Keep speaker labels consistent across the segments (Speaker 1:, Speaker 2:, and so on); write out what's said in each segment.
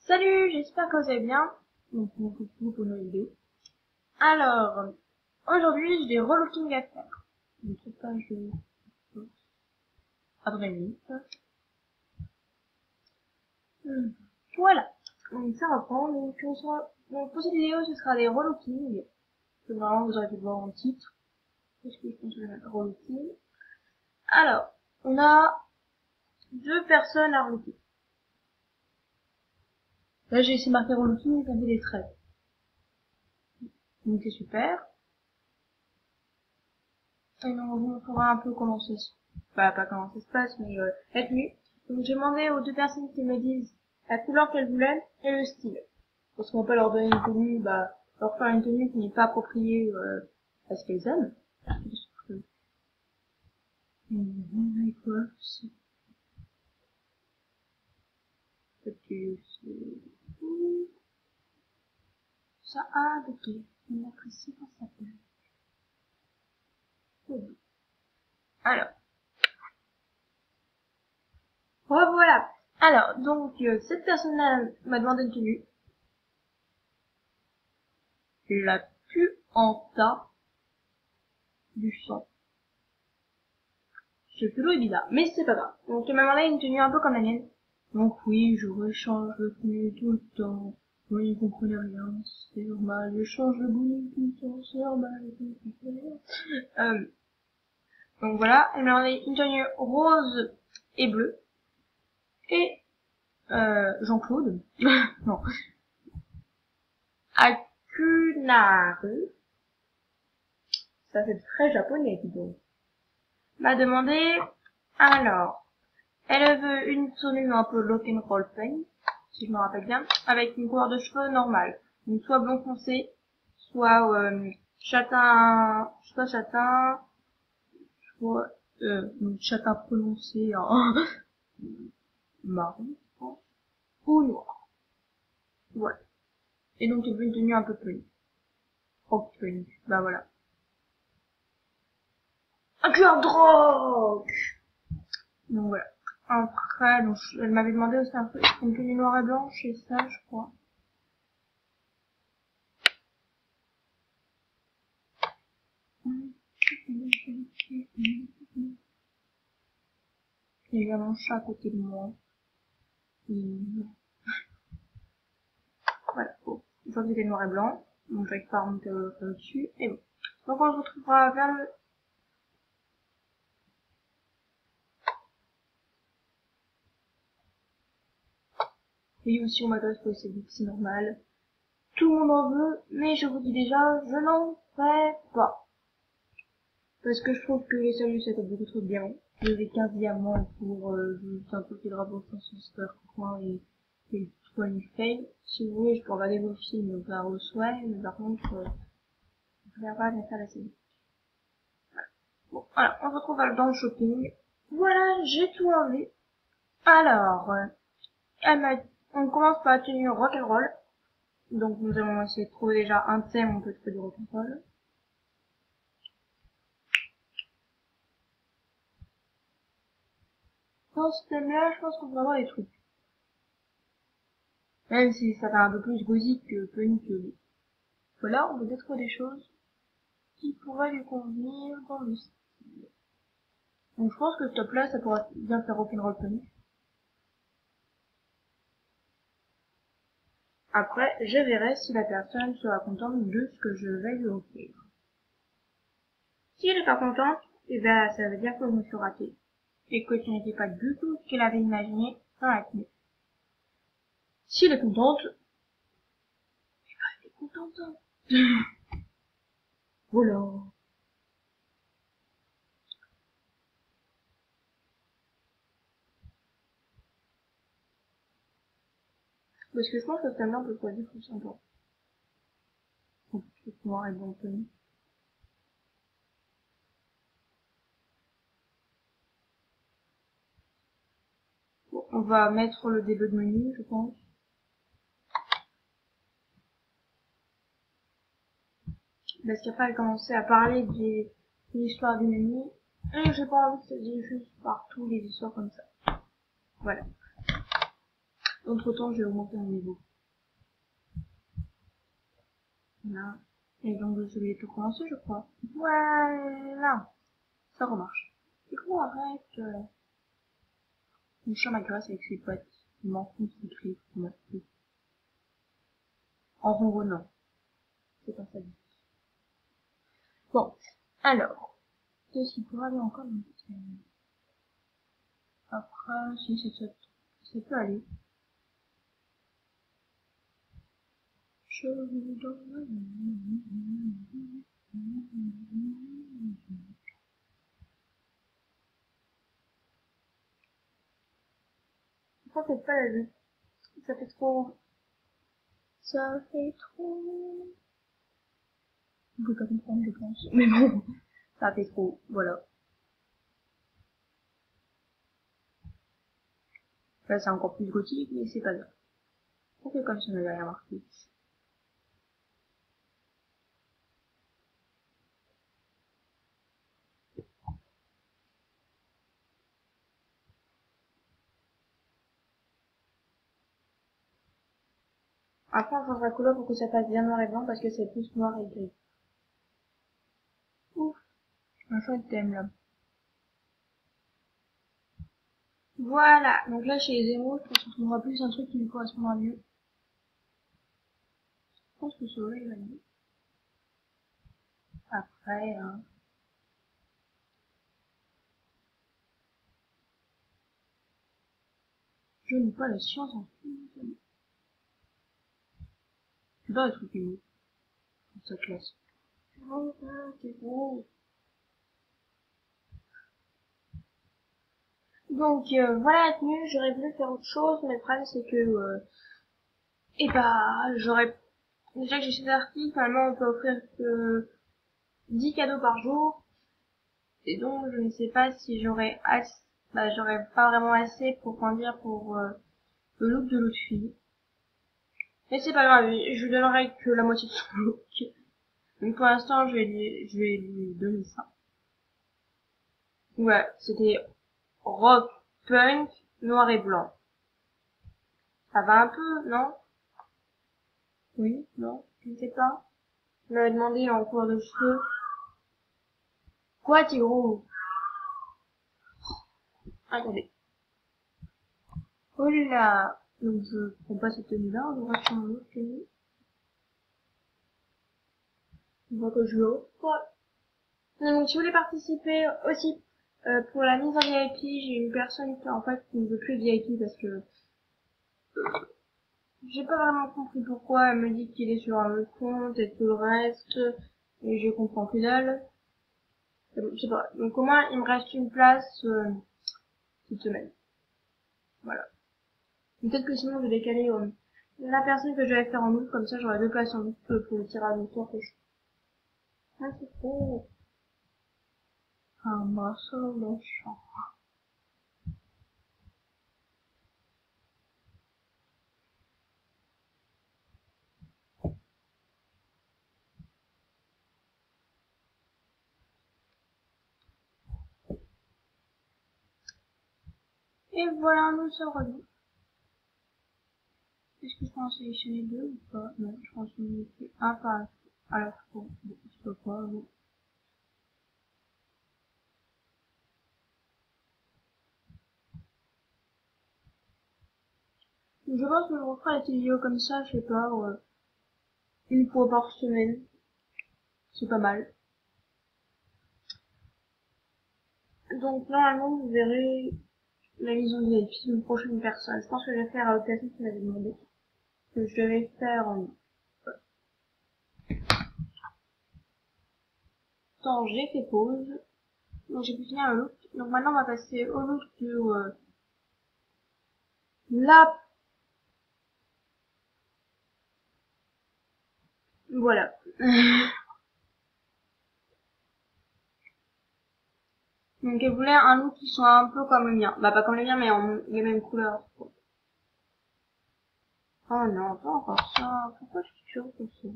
Speaker 1: Salut, j'espère que vous allez bien. Donc, on se retrouve pour une nouvelle vidéo. Alors, aujourd'hui, j'ai des relooking à faire. Je ne sais pas, après minutes. Voilà. Donc, ça reprend. Donc, pour cette vidéo, ce sera des relooking. Normalement, vous aurez pu le voir en titre. Qu'est-ce que je pense que je vais mettre relooking? Alors, on a deux personnes à relooker. Là, j'ai essayé de marquer relooking et ça fait des traits. Donc, c'est super. Et donc, on vous montrera un peu comment ça se pas comment ça se passe, mais la tenue. Donc, j'ai demandé aux deux personnes qui me disent la couleur qu'elles voulaient et le style. Parce qu'on va pas leur donner une tenue, leur faire une tenue qui n'est pas appropriée à ce qu'elles aiment. Quoi, ça a adopté. On apprécie quand ça plaît. Alors. Revoilà. Alors, donc, cette personne-là m'a demandé une tenue. La puanta du sang. Ce pseudo est bizarre, mais c'est pas grave. Donc, elle m'a demandé une tenue un peu comme la mienne. Donc oui, je rechange de tenue tout le temps. Vous n'y comprenez rien, c'est normal. Je change de bonnet tout le temps, c'est normal. Donc voilà, elle m'a demandé une tenue rose et bleue. Et Jean-Claude, non, Akunaru, ça fait très japonais, dis donc, m'a demandé, alors, elle veut une tenue un peu lock and roll paint, si je me rappelle bien, avec une couleur de cheveux normale. Donc soit blond foncé, soit châtain, soit châtain, soit châtain prononcé en marron, ou noir. Voilà. Et donc elle veut une tenue un peu punk. Rock punk. Bah voilà. Un cœur drogue. Donc voilà. Après, donc, elle m'avait demandé aussi un peu une tenue noire et blanche, et ça, je crois. Il y a mon chat à côté de moi. Voilà. Bon. Une fois que c'était noir et blanc, donc j'arrive pas à remonter au-dessus, et bon. Donc on se retrouvera vers le... Oui, aussi on m'adresse pour essayer c'est normal. Tout le monde en veut, mais je vous dis déjà, je n'en ferai pas. Parce que je trouve que les saluts ça coûte beaucoup trop bien. J'ai 15 diamants pour juste un peu de rapport sur son super coin et toi une fail. Si vous voulez, je peux regarder vos films par au souhait, mais par contre, je vais pas mettre à la série. Bon, alors, on se retrouve dans le shopping. Voilà, j'ai tout enlevé. Alors, on commence par la tenue rock'n'roll. Donc, nous allons essayer de trouver déjà un thème, on peut trouver du rock'n'roll. Dans ce thème-là, je pense qu'on va avoir des trucs. Même si ça fait un peu plus gothique que punk. Voilà, on peut peut-être trouver des choses qui pourraient lui convenir dans le style. Donc je pense que ce top-là, ça pourra bien faire rock'n'roll punk. Après, je verrai si la personne sera contente de ce que je vais lui offrir. Si elle n'est pas contente, eh ben, ça veut dire que je me suis ratée. Et que ce n'était pas du tout ce qu'elle avait imaginé dans la tenue. Si elle est contente, eh ben, elle est contente. Voilà. Parce que je pense que ce thème-là, on peut choisir plus sympa. Donc, noir et blanc punk. Bon, on va mettre le début de menu, je pense. Parce qu'après elle commençait à parler de l'histoire du menu. Et j'ai pas envie que ça dise juste partout les histoires comme ça. Voilà. Entre temps, j'ai augmenté mon niveau. Là. Et donc, je vais tout commencer, je crois. Voilà. Ça remarche. Et gros, arrête. Mon chat m'agresse avec ses pattes. Il m'enfonce ses griffes pour ma peau. En ronronnant. C'est pas ça du tout. Bon. Alors. Qu'est-ce qu'il pourrait aller encore dans le système? Après, si ça peut aller. Je vous donne. Ça fait pas la vue. Ça fait trop. Ça fait trop. Vous pouvez pas comprendre, je pense. Mais bon. Ça fait trop. Voilà. Là, c'est encore plus gothique, mais c'est pas grave. On fait comme si on n'avait rien marqué. Après, on changera la couleur pour que ça fasse bien noir et blanc parce que c'est plus noir et gris. Ouf. Un chouette thème, là. Voilà. Donc là, chez les émeraudes, je pense qu'on trouvera plus un truc qui lui correspondra mieux. Je pense que celui-là, il va mieux. Après, je n'ai pas la science en tout. C'est pas le truc qui mieux. Ça classe. Oh, c'est gros. Donc, voilà la tenue. J'aurais voulu faire autre chose, mais le problème, c'est que, et bah, déjà que j'ai chez articles, normalement, on peut offrir que 10 cadeaux par jour. Et donc, je ne sais pas si j'aurais j'aurais pas vraiment assez pour, comment dire, pour, le look de l'autre fille. Mais c'est pas grave, je lui donnerai que la moitié de son look. Donc pour l'instant, je vais lui donner ça. Ouais, c'était rock, punk, noir et blanc. Ça va un peu, non? Oui, non, je ne sais pas. Je m'avais demandé en cours de cheveux. Quoi, t'es gros? Attendez. Oh là! Donc je prends pas cette tenue-là, on va sur une autre tenue. On voit que je l'offre. Donc si vous voulez participer aussi pour la mise en VIP, j'ai une personne qui en fait qui ne veut plus VIP parce que j'ai pas vraiment compris pourquoi. Elle me dit qu'il est sur un autre compte et tout le reste et je comprends plus dalle. Je sais pas. Donc au moins il me reste une place cette semaine. Voilà. Peut-être que sinon je vais décaler la personne que je vais faire en août, comme ça j'aurai deux places en août pour le tirage au sort que je... Ah c'est trop. Un morceau méchant. Et voilà, nous sommes revenus. Est-ce que je peux en sélectionner deux ou pas? Non, je pense qu'il n'y en a plus un par à la fois. Bon, je sais pas quoi, bon. Je pense que je referai des vidéos comme ça, je sais pas, une fois par semaine. C'est pas mal. Donc, normalement, vous verrez la mise en VIP d'une prochaine personne. Je pense que je vais faire à l'occasion qui m'avait demandé. Que je devais faire en... Attends, j'ai fait pause. Donc, j'ai pu finir le look. Donc, maintenant, on va passer au look de, la... Voilà. Donc elle voulait un look qui soit un peu comme le mien. Bah pas comme le mien mais en les mêmes couleurs. Oh non, pas encore ça. Pourquoi je suis toujours comme ça?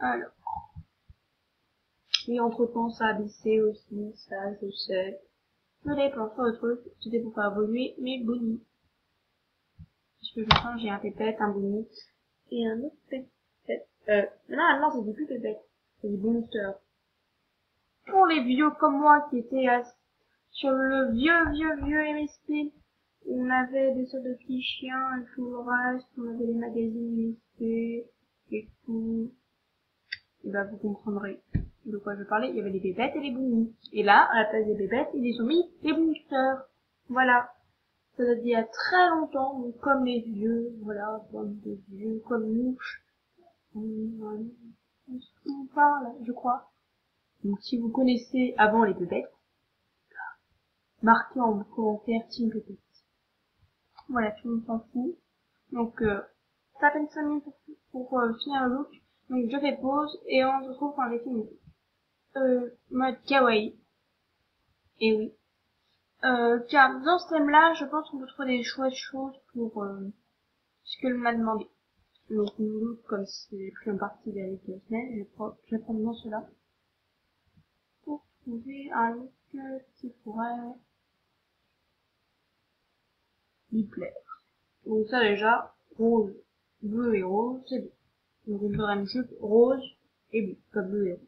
Speaker 1: Alors. Et entre temps ça a baissé aussi, ça je sais. Je l'ai pensé au truc, c'était pour faire évoluer mes bonnies. Parce que maintenant j'ai un pépette, un bonnie, et un autre pépette. Non, c'est plus pépette, c'est des boosters. Pour les vieux comme moi qui étaient sur le vieux MSP, on avait des sortes de petits chiens et tout le reste, on avait les magazines MSP et tout. Et ben vous comprendrez de quoi je parlais. Il y avait les bébêtes et les bonnies. Et là, à la place des bébêtes, ils ont mis les boosters. Voilà. Ça date d'il y a très longtemps, donc comme les vieux, voilà, comme des vieux, comme nous. On parle, je crois. Donc si vous connaissez avant les bébêtes, marquez en commentaire Team Pépette. Voilà, tout le monde s'en fout. Donc, ça à peine 5 minutes pour finir le look. Donc je fais pause et on se retrouve quand j'ai fini. Mode kawaii. Et oui. Car dans ce thème-là, je pense qu'on peut trouver des chouettes choses pour ce que l'on m'a demandé. Donc mon look, comme c'est pris en partie avec la semaine, je vais prendre dans cela pour trouver un look qui pourrait lui plaire. Donc ça déjà, rose, bleu et rose, c'est bien. Donc je ferai une jupe rose et bleu, pas bleu et rose.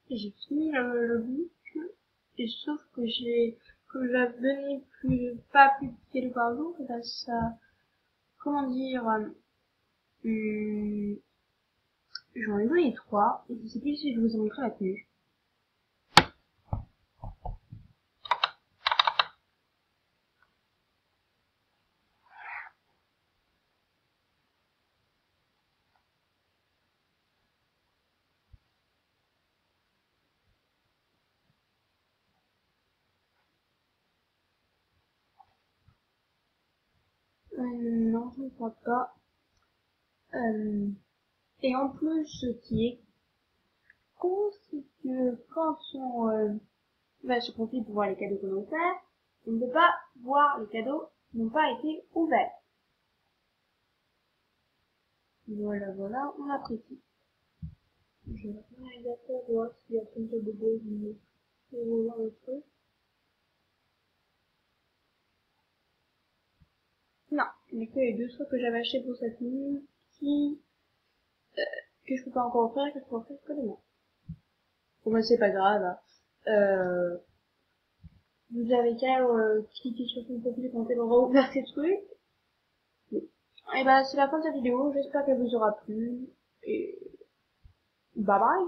Speaker 1: Et j'ai fini le look, et sauf que comme j'avais pas plus de kilos par jour, et ben ça, comment dire, j'en ai donné 3, et je sais plus si je vous ai montré la tenue. Non, je ne crois pas. Et en plus, ce qui est con, c'est que quand on va se profiter pour voir les cadeaux qu'on a offerts, on ne peut pas voir les cadeaux qui n'ont pas été ouverts. Voilà, voilà, on apprécie. Je vais prendre un réalisateur pour voir s'il y a une de base pour voir le truc. Non, du coup, il y a 2 trucs que j'avais acheté pour cette nuit que je peux pas encore offrir et que je peux offrir que demain. Bon, bah, c'est pas grave, hein. Vous avez qu'à cliquer sur son profil quand elle aura ouvert ces trucs. Et bah, c'est la fin de cette vidéo. J'espère qu'elle vous aura plu. Et bye bye.